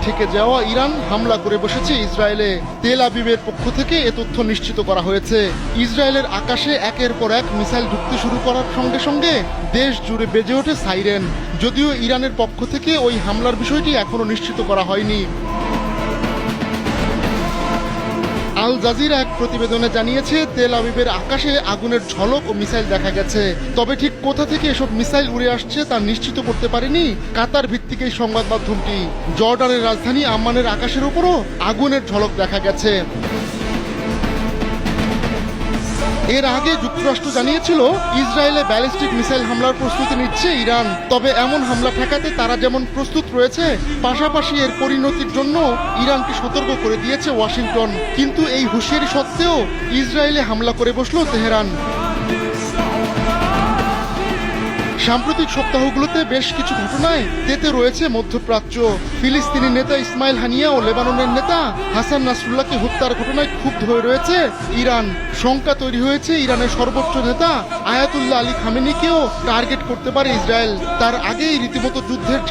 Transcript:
ঠেকে যাওয়া ইরান হামলা করে বসেছে ইসরায়েলে। তেল আবিবের পক্ষ থেকে এ তথ্য নিশ্চিত করা হয়েছে। ইসরায়েলের আকাশে একের পর এক মিসাইল ঢুকতে শুরু করার সঙ্গে সঙ্গে দেশ জুড়ে বেজে ওঠে সাইরেন। যদিও ইরানের পক্ষ থেকে ওই হামলার বিষয়টি এখনো নিশ্চিত করা হয়নি। আল জাজিরা এক প্রতিবেদনে জানিয়েছে, তেল আবিবের আকাশে আগুনের ঝলক ও মিসাইল দেখা গেছে। তবে ঠিক কোথা থেকে এসব মিসাইল উড়ে আসছে তা নিশ্চিত করতে পারেনি কাতার ভিত্তিক এই সংবাদ মাধ্যমটি। জর্ডানের রাজধানী আম্মানের আকাশের উপরও আগুনের ঝলক দেখা গেছে। এর আগে যুক্তরাষ্ট্র জানিয়েছিল ইসরায়েলে ব্যালিস্টিক মিসাইল হামলার প্রস্তুতি নিচ্ছে ইরান। তবে এমন হামলা ঠেকাতে তারা যেমন প্রস্তুত রয়েছে, পাশাপাশি এর পরিণতির জন্য ইরানকে সতর্ক করে দিয়েছে ওয়াশিংটন। কিন্তু এই হুঁশিয়ারি সত্ত্বেও ইসরায়েলে হামলা করে বসল তেহরান। সাম্প্রতিক সপ্তাহগুলোতে বেশ কিছু ঘটনায় তেতে রয়েছে মধ্যপ্রাচ্য। ফিলিস্তিনি নেতা ইসমাইল হানিয়া ও লেবাননের নেতা হাসান নাসরুল্লাহকে হত্যার ঘটনায় ক্ষুব্ধ হয়ে রয়েছে ইরান। শঙ্কা তৈরি হয়েছে ইরানের সর্বোচ্চ নেতা আয়াতুল্লাহ আলী খামেনিকেও টার্গেট করতে পারে ইসরায়েল। তার আগেই রীতিমতো যুদ্ধের